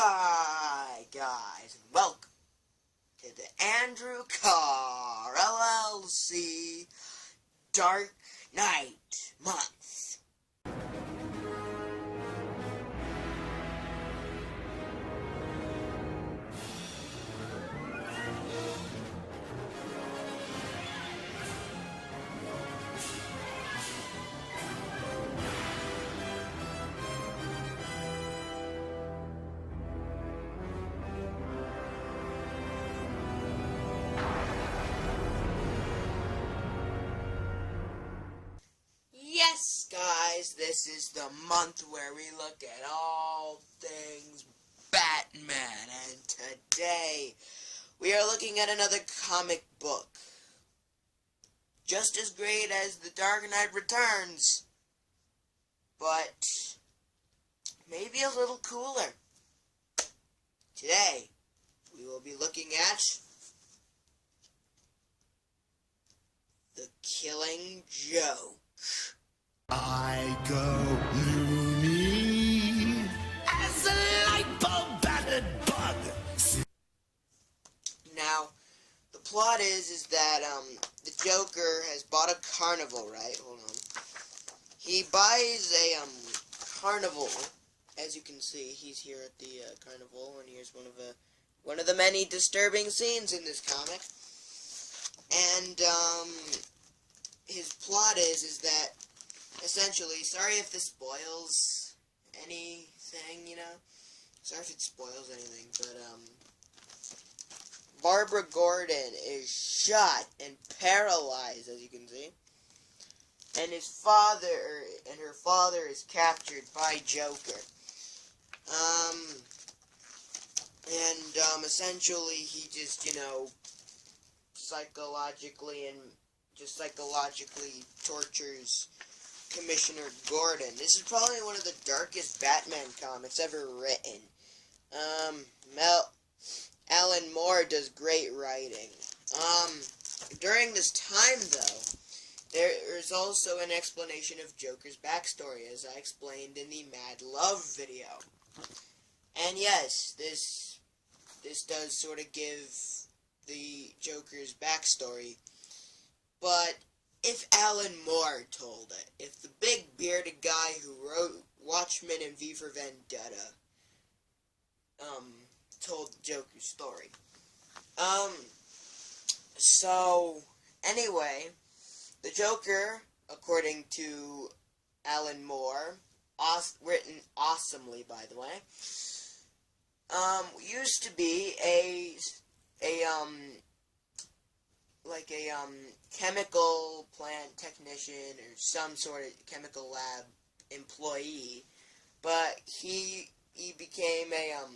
Hi guys, and welcome to the Andrew Carr LLC Dark Knight Month. Yes, guys, this is the month where we look at all things Batman, and today we are looking at another comic book. Just as great as The Dark Knight Returns, but maybe a little cooler. Today, we will be looking at The Killing Joke. I go loony as a light bulb battered bug. Now, the plot is that the Joker has bought a carnival, right? Hold on. He buys a carnival. As you can see, he's here at the carnival, and here's one of the many disturbing scenes in this comic. And his plot is that essentially, sorry if this spoils anything, you know? Sorry if it spoils anything, but, Barbara Gordon is shot and paralyzed, as you can see. And her father is captured by Joker. Essentially, he just, psychologically tortures Commissioner Gordon. This is probably one of the darkest Batman comics ever written. Alan Moore does great writing. During this time, though, there is also an explanation of Joker's backstory, as I explained in the Mad Love video. And yes, this does sort of give the Joker's backstory, but if Alan Moore told it, if the big bearded guy who wrote Watchmen and V for Vendetta, told the Joker's story. So, anyway, the Joker, according to Alan Moore, written awesomely, by the way, used to be a chemical plant technician or some sort of chemical lab employee, but he became a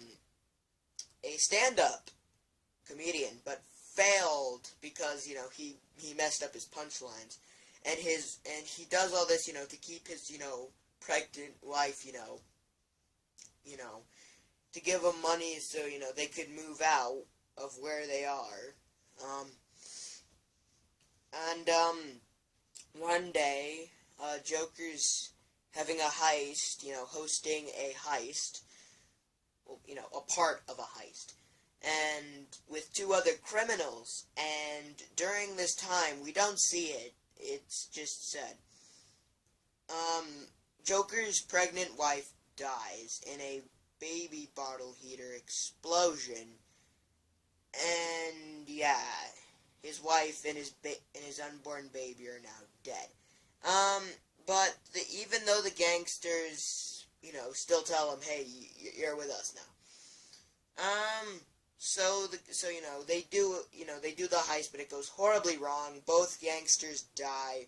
stand-up comedian, but failed because he messed up his punchlines, and he does all this to keep his pregnant wife to give them money so they could move out of where they are. One day, Joker's having a heist, hosting a heist, a part of a heist, and with two other criminals, and during this time, we don't see it, it's just said, Joker's pregnant wife dies in a baby bottle heater explosion, and yeah, his wife and his unborn baby are now dead. But even though the gangsters, still tell him, hey, you're with us now. So they do the heist, but it goes horribly wrong. Both gangsters die,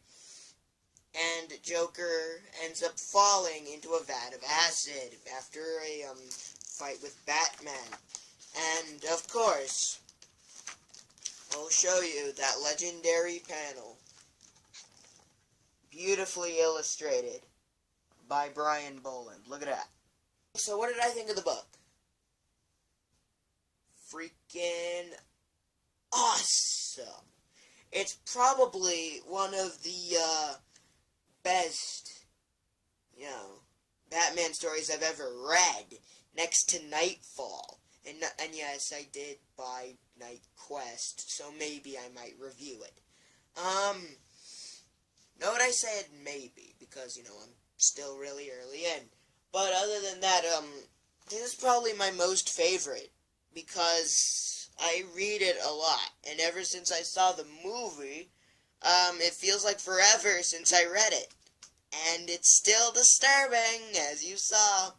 and Joker ends up falling into a vat of acid after a fight with Batman. And of course, I'll show you that legendary panel, beautifully illustrated by Brian Boland. Look at that. So what did I think of the book? Freaking awesome. It's probably one of the best, Batman stories I've ever read. next to Nightfall. And yes, I did buy Night Quest, so maybe I might review it. Note I said maybe, because, I'm still really early in. But other than that, this is probably my most favorite, because I read it a lot, and ever since I saw the movie, it feels like forever since I read it. And it's still disturbing, as you saw.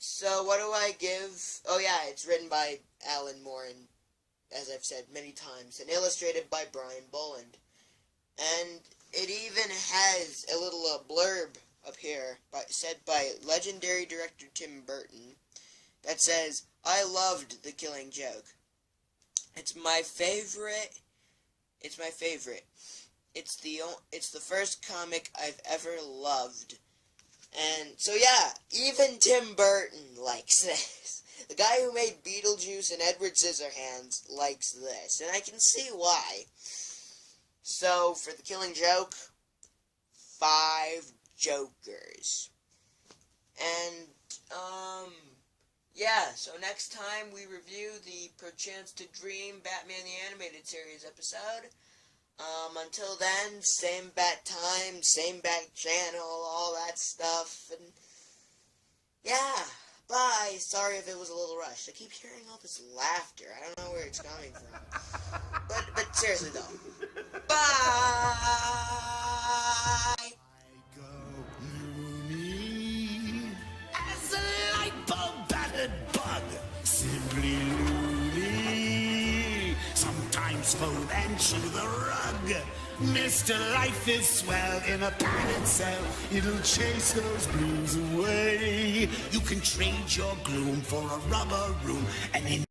So what do I give? Oh yeah, it's written by Alan Moore, and as I've said many times, and illustrated by Brian Boland. And it even has a little blurb up here, said by legendary director Tim Burton, that says, "I loved The Killing Joke. It's my favorite. It's my favorite. It's the first comic I've ever loved." And so yeah, even Tim Burton likes this. The guy who made Beetlejuice and Edward Scissorhands likes this, and I can see why. So for The Killing Joke, 5 Jokers. And yeah, so next time we review the Perchance to Dream Batman the Animated Series episode. Until then, same bat time, same bat channel, all that stuff, and yeah, bye. Sorry if it was a little rushed. I keep hearing all this laughter. I don't know where it's coming from. But seriously though, bye. I go loony as a light bulb battered bug. Simply loony. Sometimes fold and chew the rug. Mr. Life is swell in a padded cell. It'll chase those blues away. You can trade your gloom for a rubber room and